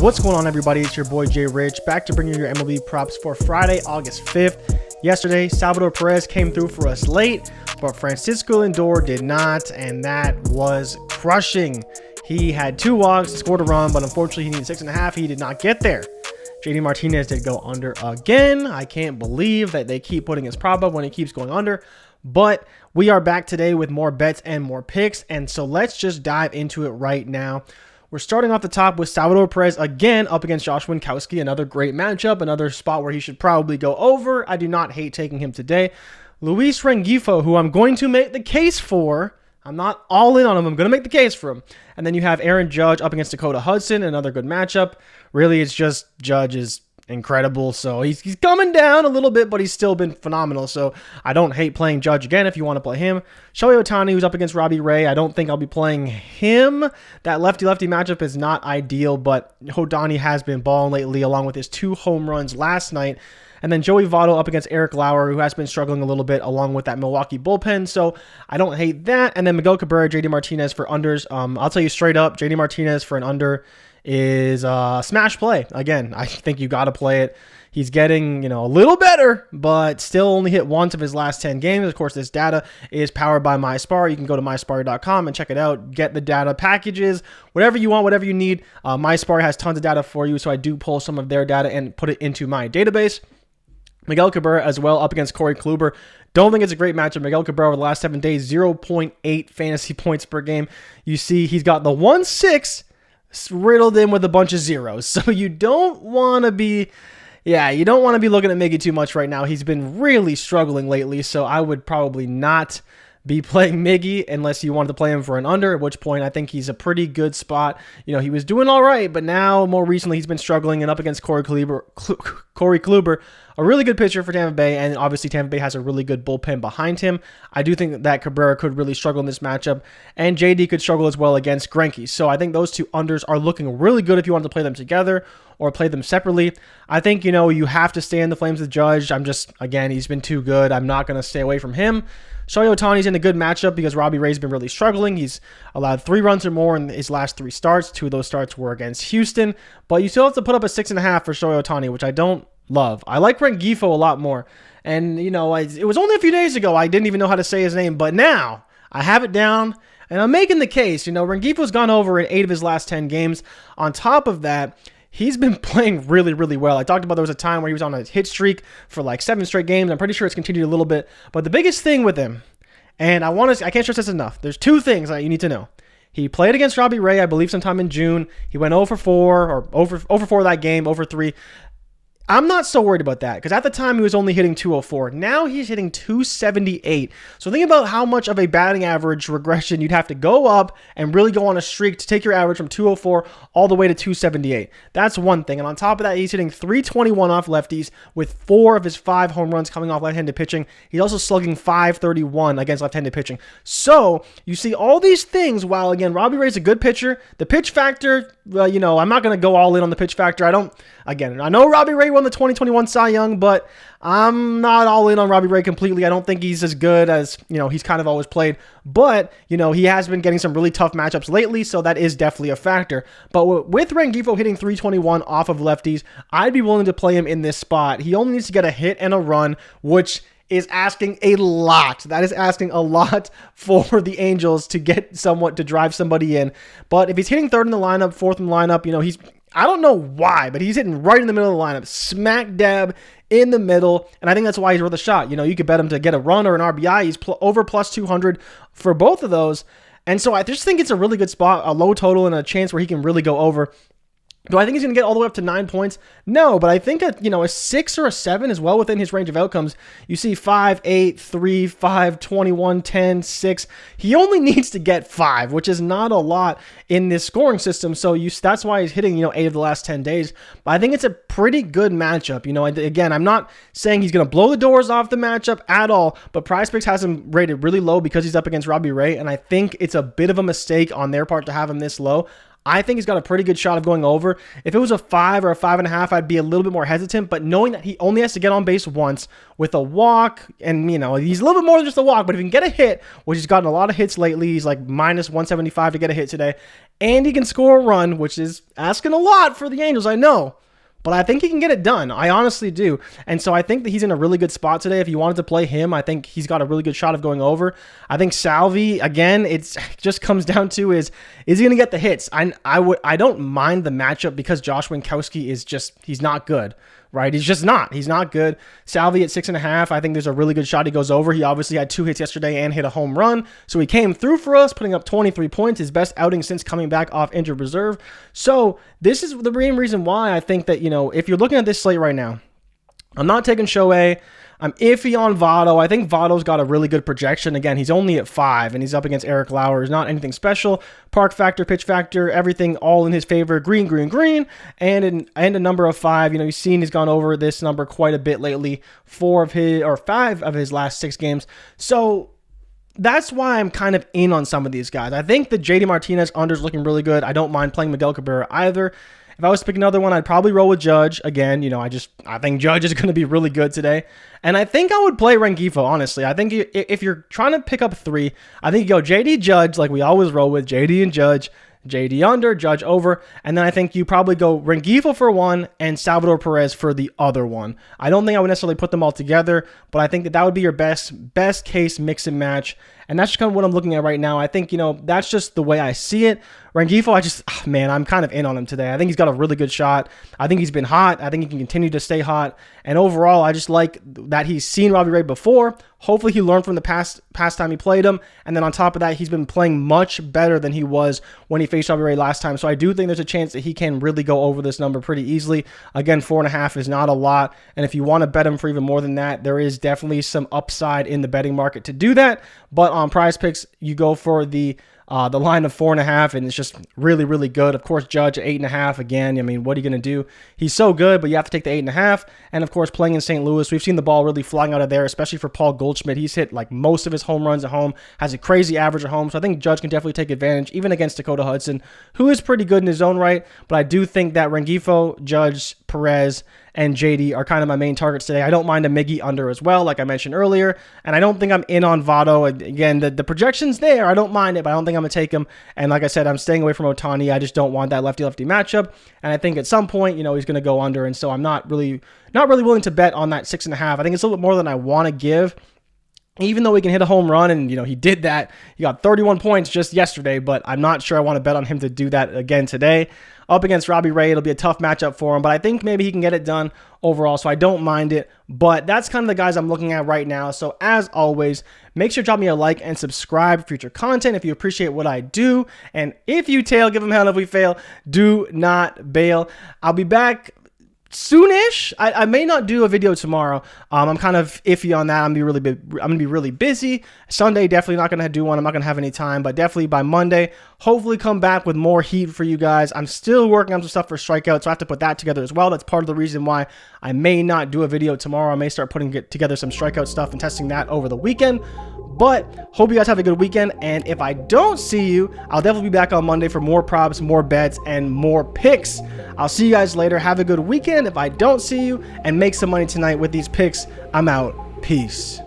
What's going on, everybody? It's your boy Jay Rich, back to bring you your MLB props for Friday, August 5th. Yesterday, Salvador Perez came through for us late, but Francisco Lindor did not, and that was crushing. He had 2 walks, scored a run, but unfortunately he needed 6.5. He did not get there. JD Martinez did go under again. I can't believe that they keep putting his prop up when he keeps going under. But we are back today with more bets and more picks, and so let's just dive into it right now. We're starting off the top with Salvador Perez again up against Josh Winkowski. Another great matchup, another spot where he should probably go over. I do not hate taking him today. Luis Rengifo, who I'm going to make the case for. I'm not all in on him. I'm going to make the case for him. And then you have Aaron Judge up against Dakota Hudson, another good matchup. Really, it's just Judge is incredible. So he's coming down a little bit, but he's still been phenomenal. So I don't hate playing Judge again if you want to play him. Shohei Ohtani, who's up against Robbie Ray. I don't think I'll be playing him. That lefty-lefty matchup is not ideal, but Ohtani has been balling lately along with his 2 home runs last night. And then Joey Votto up against Eric Lauer, who has been struggling a little bit along with that Milwaukee bullpen. So I don't hate that. And then Miguel Cabrera, JD Martinez for unders. I'll tell you straight up, JD Martinez for an under is a smash play. Again, I think you got to play it. He's getting, a little better, but still only hit once of his last 10 games. Of course, this data is powered by MySpar. You can go to myspar.com and check it out. Get the data packages, whatever you want, whatever you need. MySpar has tons of data for you, so I do pull some of their data and put it into my database. Miguel Cabrera as well up against Corey Kluber. Don't think it's a great matchup. Miguel Cabrera over the last 7 days, 0.8 fantasy points per game. You see he's got the 1.6 riddled in with a bunch of zeros. So you don't want to be looking at Miggy too much right now. He's been really struggling lately, so I would probably not be playing Miggy unless you wanted to play him for an under, at which point I think he's a pretty good spot. He was doing all right, but now more recently he's been struggling, and up against Corey Kluber, a really good pitcher for Tampa Bay, and obviously Tampa Bay has a really good bullpen behind him. I do think that Cabrera could really struggle in this matchup, and JD could struggle as well against Greinke. So I think those 2 unders are looking really good if you want to play them together or play them separately. I think, you have to stay in the flames with Judge. He's been too good. I'm not going to stay away from him. Shohei Ohtani's in a good matchup because Robbie Ray's been really struggling. He's allowed 3 runs or more in his last 3 starts. 2 of those starts were against Houston, but you still have to put up a 6.5 for Shohei Ohtani, which I don't love. I like Rengifo a lot more. And, it was only a few days ago I didn't even know how to say his name, but now I have it down, and I'm making the case. Rengifo's gone over in 8 of his last 10 games. On top of that, he's been playing really, really well. I talked about there was a time where he was on a hit streak for like 7 straight games. I'm pretty sure it's continued a little bit. But the biggest thing with him, and I can't stress this enough, there's 2 things that you need to know. He played against Robbie Ray, I believe, sometime in June. He went 0 for 4, or over 4 that game, 0 for 3. I'm not so worried about that because at the time he was only hitting 204. Now he's hitting 278. So think about how much of a batting average regression you'd have to go up and really go on a streak to take your average from 204 all the way to 278. That's one thing. And on top of that, he's hitting 321 off lefties with 4 of his 5 home runs coming off left-handed pitching. He's also slugging 531 against left-handed pitching. So you see all these things while, again, Robbie Ray's a good pitcher. The pitch factor, I'm not going to go all in on the pitch factor. I know Robbie Ray won the 2021 Cy Young, but I'm not all in on Robbie Ray completely. I don't think he's as good as, he's kind of always played. But, he has been getting some really tough matchups lately, so that is definitely a factor. But with Rengifo hitting 321 off of lefties, I'd be willing to play him in this spot. He only needs to get a hit and a run, which is asking a lot. That is asking a lot for the Angels to get to drive somebody in. But if he's hitting 3rd in the lineup, 4th in the lineup, I don't know why, but he's hitting right in the middle of the lineup, smack dab in the middle, and I think that's why he's worth a shot. You could bet him to get a run or an RBI. He's over plus 200 for both of those, and so I just think it's a really good spot, a low total, and a chance where he can really go over. Do I think he's going to get all the way up to 9 points? No, but I think a 6 or a 7 is well within his range of outcomes. You see 5, 8, 3, 5, 21, 10, 6. He only needs to get 5, which is not a lot in this scoring system. So that's why he's hitting 8 of the last 10 days. But I think it's a pretty good matchup. Again, I'm not saying he's going to blow the doors off the matchup at all, but PrizePicks has him rated really low because he's up against Robbie Ray, and I think it's a bit of a mistake on their part to have him this low. I think he's got a pretty good shot of going over. If it was a 5 or a 5.5, I'd be a little bit more hesitant, but knowing that he only has to get on base once with a walk, and, you know, he's a little bit more than just a walk, but if he can get a hit, which he's gotten a lot of hits lately, he's like minus 175 to get a hit today, and he can score a run, which is asking a lot for the Angels, I know. But I think he can get it done. I honestly do. And so I think that he's in a really good spot today. If you wanted to play him, I think he's got a really good shot of going over. I think Salvi, again, it just comes down to is he going to get the hits? I don't mind the matchup because Josh Winkowski is just, he's not good. Right? He's just not. He's not good. Salvi at 6.5. I think there's a really good shot he goes over. He obviously had 2 hits yesterday and hit a home run. So he came through for us, putting up 23 points, his best outing since coming back off injured reserve. So this is the main reason why I think that, you know, if you're looking at this slate right now, I'm not taking Shohei. I'm iffy on Votto. I think Votto's got a really good projection. Again, he's only at 5, and he's up against Eric Lauer. He's not anything special. Park factor, pitch factor, everything all in his favor. Green, and a number of 5. You know, you've seen he's gone over this number quite a bit lately. 5 of his last 6 games. So that's why I'm kind of in on some of these guys. I think the JD Martinez under is looking really good. I don't mind playing Miguel Cabrera either. If I was to pick another one, I'd probably roll with Judge. Again, you know, I think Judge is going to be really good today. And I think I would play Rengifo, honestly. I think if you're trying to pick up 3, I think you go JD Judge, like we always roll with, JD and Judge, JD under, Judge over, and then I think you probably go Rengifo for 1 and Salvador Perez for the other one. I don't think I would necessarily put them all together, but I think that would be your best case mix and match. And that's just kind of what I'm looking at right now. I think, you know, that's just the way I see it. Rengifo, man, I'm kind of in on him today. I think he's got a really good shot. I think he's been hot. I think he can continue to stay hot. And overall, I just like that he's seen Robbie Ray before. Hopefully he learned from the past time he played him. And then on top of that, he's been playing much better than he was when he faced Robbie Ray last time. So I do think there's a chance that he can really go over this number pretty easily. Again, 4.5 is not a lot. And if you want to bet him for even more than that, there is definitely some upside in the betting market to do that. But on PrizePicks, you go for the line of 4.5, and it's just really, really good. Of course, Judge at 8.5. Again, I mean, what are you going to do? He's so good, but you have to take the 8.5. And of course, playing in St. Louis, we've seen the ball really flying out of there, especially for Paul Goldschmidt. He's hit like most of his home runs at home, has a crazy average at home. So I think Judge can definitely take advantage, even against Dakota Hudson, who is pretty good in his own right. But I do think that Rengifo, Judge, Perez, and JD are kind of my main targets today. I don't mind a Miggy under as well, like I mentioned earlier. And I don't think I'm in on Votto. Again, the projection's there. I don't mind it, but I don't think I'm going to take him. And like I said, I'm staying away from Ohtani. I just don't want that lefty-lefty matchup. And I think at some point, you know, he's going to go under. And so I'm not really willing to bet on that 6.5. I think it's a little bit more than I want to give. Even though he can hit a home run, and, you know, he did that. He got 31 points just yesterday, but I'm not sure I want to bet on him to do that again today. Up against Robbie Ray, it'll be a tough matchup for him, but I think maybe he can get it done overall, so I don't mind it. But that's kind of the guys I'm looking at right now. So as always, make sure to drop me a like and subscribe for future content if you appreciate what I do. And if you tail, give them hell. If we fail, do not bail. I'll be back soonish. I may not do a video tomorrow. I'm kind of iffy on that. I'm gonna be really busy. Sunday, definitely not gonna do one. I'm not gonna have any time, but definitely by Monday, hopefully come back with more heat for you guys. I'm still working on some stuff for strikeouts, so I have to put that together as well. That's part of the reason why I may not do a video tomorrow. I may start putting together some strikeout stuff and testing that over the weekend. But hope you guys have a good weekend, and if I don't see you, I'll definitely be back on Monday for more props, more bets, and more picks. I'll see you guys later. Have a good weekend. If I don't see you, and make some money tonight with these picks, I'm out. Peace.